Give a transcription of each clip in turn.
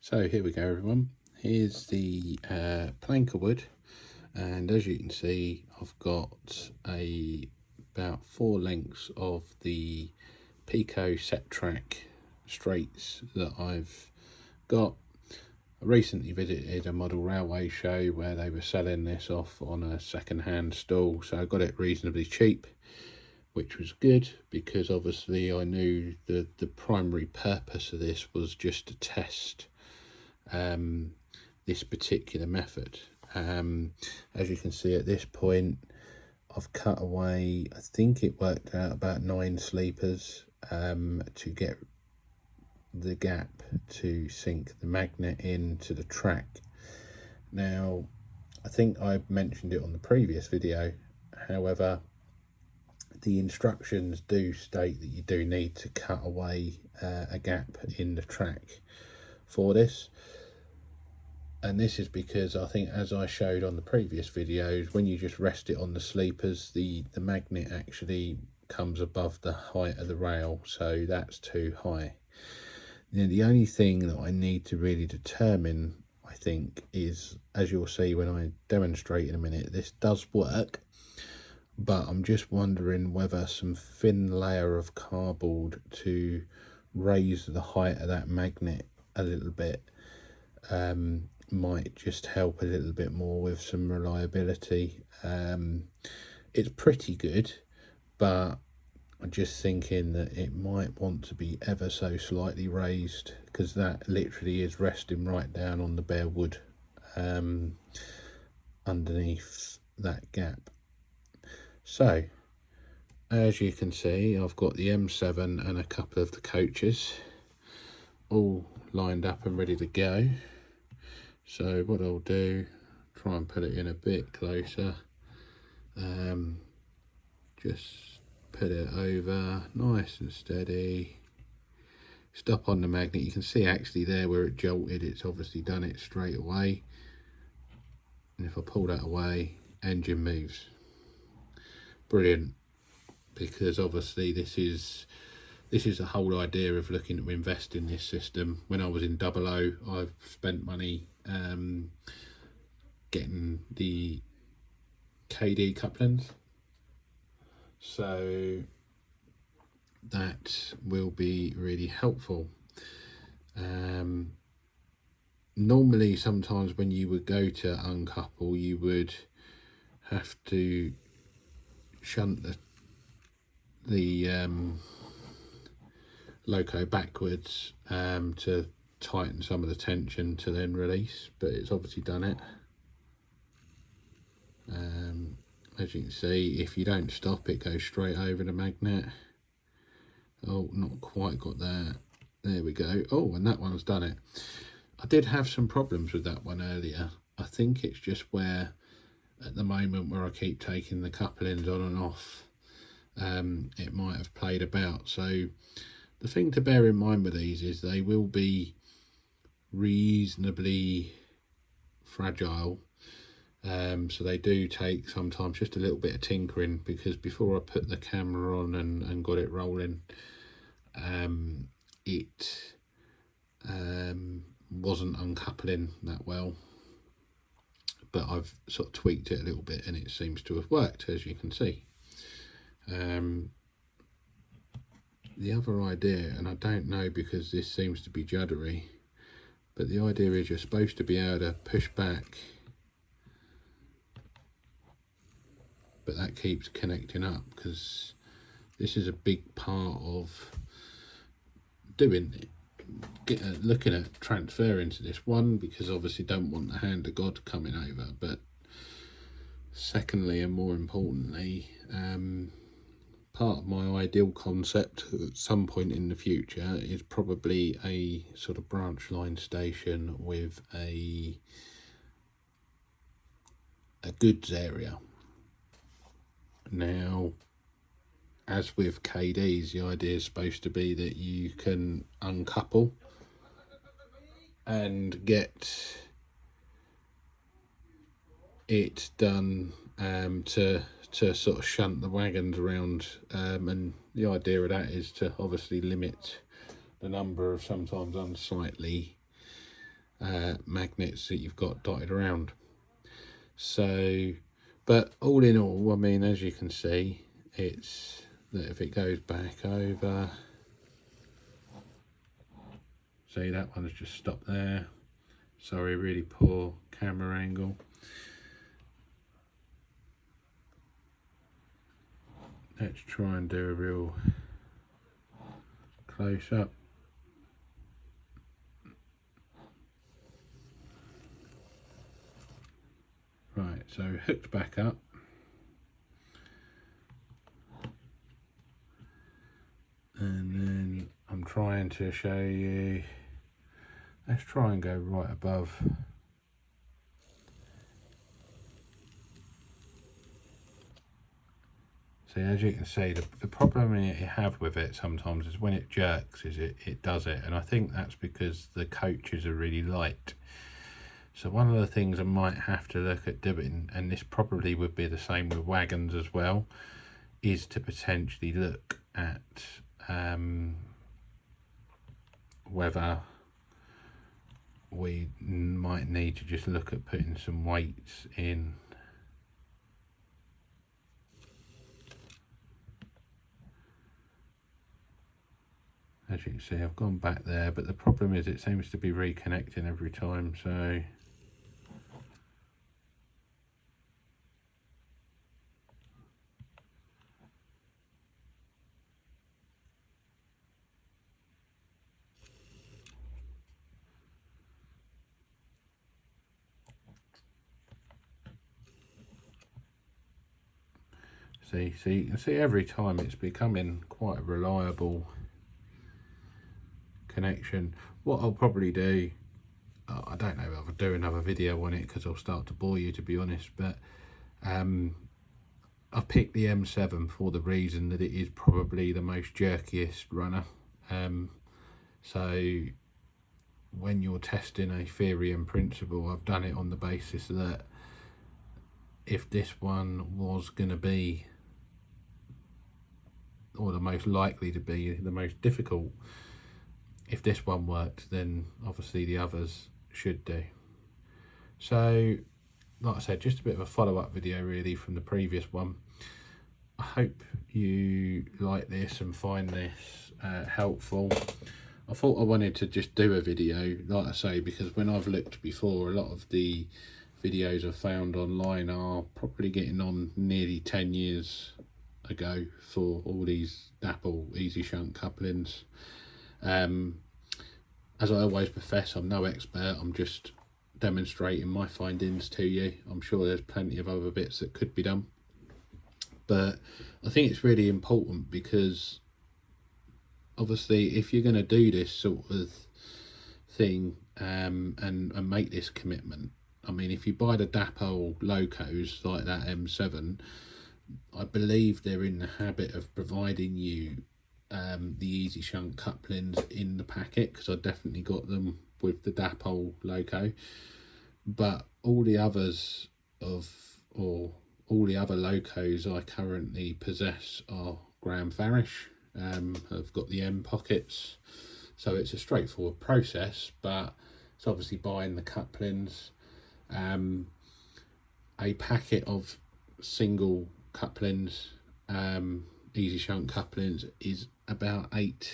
So here we go, everyone. Here's the plank of wood, and as you can see, I've got about 4 lengths of the Pico set track straights that I've got. I recently visited a model railway show where they were selling this off on a second-hand stall, so I got it reasonably cheap, which was good because obviously I knew the primary purpose of this was just to test this particular method. As you can see at this point, I've cut away, I think it worked out about 9 sleepers to get the gap to sink the magnet into the track. Now, I think I mentioned it on the previous video, however, the instructions do state that you do need to cut away a gap in the track for this. And this is because I think, as I showed on the previous videos, when you just rest it on the sleepers, the magnet actually comes above the height of the rail, so that's too high. Now, the only thing that I need to really determine, I think, is, as you'll see when I demonstrate in a minute, this does work, but I'm just wondering whether some thin layer of cardboard to raise the height of that magnet a little bit might just help a little bit more with some reliability. It's pretty good, but I'm just thinking that it might want to be ever so slightly raised, because that literally is resting right down on the bare wood underneath that gap. So as you can see, I've got the M7 and a couple of the coaches all lined up and ready to go. So what I'll do, try and put it in a bit closer, just put it over nice and steady, stop on the magnet. You can see actually there where it jolted, it's obviously done it straight away, and if I pull that away, engine moves. Brilliant, because obviously this is the whole idea of looking to invest in this system. When I was in DAPOL, I've spent money getting the KD couplings, so that will be really helpful. Normally, sometimes when you would go to uncouple, you would have to shunt the loco backwards to tighten some of the tension to then release, but it's obviously done it. As you can see, if you don't stop, it goes straight over the magnet. Oh, not quite got that. There we go. Oh, and that one's done it. I did have some problems with that one earlier. I think it's just where, at the moment, where I keep taking the couplings on and off, it might have played about. So the thing to bear in mind with these is they will be reasonably fragile, so they do take sometimes just a little bit of tinkering, because before I put the camera on and got it rolling, it wasn't uncoupling that well, but I've sort of tweaked it a little bit and it seems to have worked, as you can see. The other idea, and I don't know because this seems to be juddery, but the idea is you're supposed to be able to push back, but that keeps connecting up, because this is a big part of doing it. Looking at transferring to this one, because obviously don't want the hand of God coming over, but secondly, and more importantly, part of my ideal concept at some point in the future is probably a sort of branch line station with a goods area. Now, as with KDs, the idea is supposed to be that you can uncouple and get it done to sort of shunt the wagons around, and the idea of that is to obviously limit the number of sometimes unsightly magnets that you've got dotted around. So, but all in all, I mean, as you can see, it's that if it goes back over, see that one's just stopped there. Sorry, really poor camera angle. Let's try and do a real close up. Right, so hooked back up. And then I'm trying to show you, let's try and go right above. See, as you can see, the problem you have with it sometimes is when it jerks, is it does it. And I think that's because the coaches are really light. So one of the things I might have to look at doing, and this probably would be the same with wagons as well, is to potentially look at whether we might need to just look at putting some weights in. As you can see, I've gone back there, but the problem is it seems to be reconnecting every time, so so you can see every time it's becoming quite a reliable connection. What I'll probably do, I don't know if I'll do another video on it because I'll start to bore you, to be honest, but I picked the M7 for the reason that it is probably the most jerkiest runner. So when you're testing a theory and principle, I've done it on the basis that if this one was going to be, or the most likely to be, the most difficult, if this one worked, then obviously the others should do. So like I said, just a bit of a follow-up video really from the previous one. I hope you like this and find this helpful. I thought I wanted to just do a video, like I say, because when I've looked before, a lot of the videos I've found online are probably getting on nearly 10 years ago for all these DAPOL easy shunt couplings. As I always profess, I'm no expert, I'm just demonstrating my findings to you. I'm sure there's plenty of other bits that could be done, but I think it's really important because obviously if you're going to do this sort of thing and make this commitment, I mean, if you buy the DAPOL locos like that M7, I believe they're in the habit of providing you the easy shunt couplings in the packet, because I definitely got them with the DAPOL loco. But all the others all the other locos I currently possess are Graham Farish. I've got the M pockets, so it's a straightforward process, but it's obviously buying the couplings. A packet of single couplings, easy shunt couplings, is about £8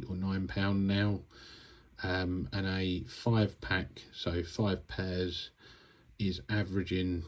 or £9 now, and a 5-pack, so 5 pairs, is averaging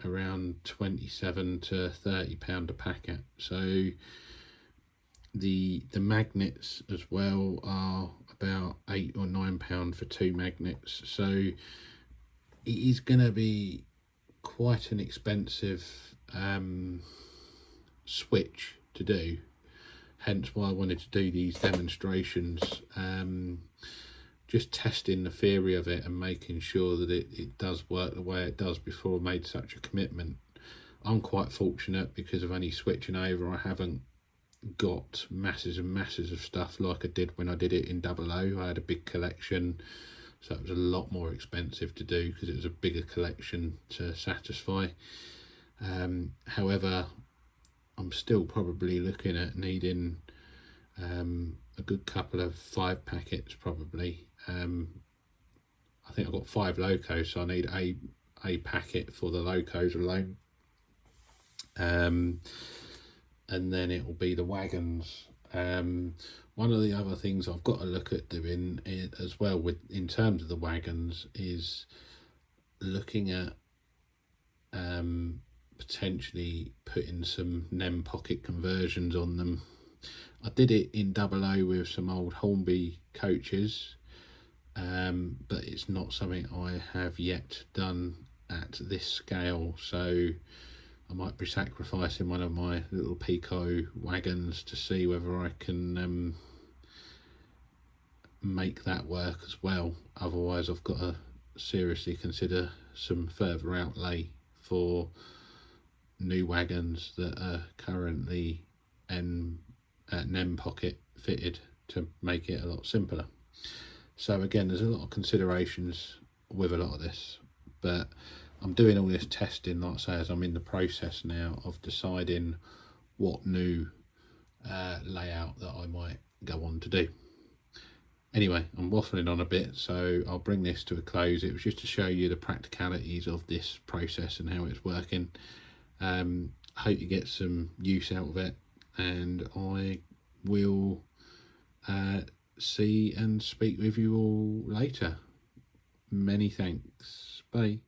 around £27 to £30 a packet. So the magnets as well are about £8 or £9 for 2 magnets, so it is going to be quite an expensive switch to do, hence why I wanted to do these demonstrations, just testing the theory of it and making sure that it does work the way it does before I made such a commitment. I'm quite fortunate because of only switching over, I haven't got masses and masses of stuff like I did when I did it in DAPOL. I had a big collection, so it was a lot more expensive to do because it was a bigger collection to satisfy. However, I'm still probably looking at needing a good couple of 5 packets probably, I think I've got 5 locos, so I need a packet for the locos alone. And then it will be the wagons. One of the other things I've got to look at doing as well in terms of the wagons is looking at potentially putting some NEM pocket conversions on them. I did it in DAPOL with some old Hornby coaches, but it's not something I have yet done at this scale, so I might be sacrificing one of my little Pico wagons to see whether I can make that work as well. Otherwise I've got to seriously consider some further outlay for new wagons that are currently NEM pocket fitted to make it a lot simpler. So again, there's a lot of considerations with a lot of this, but I'm doing all this testing, like I say, as I'm in the process now of deciding what new layout that I might go on to do. Anyway, I'm waffling on a bit, so I'll bring this to a close. It was just to show you the practicalities of this process and how it's working. I hope you get some use out of it, and I will see and speak with you all later. Many thanks. Bye.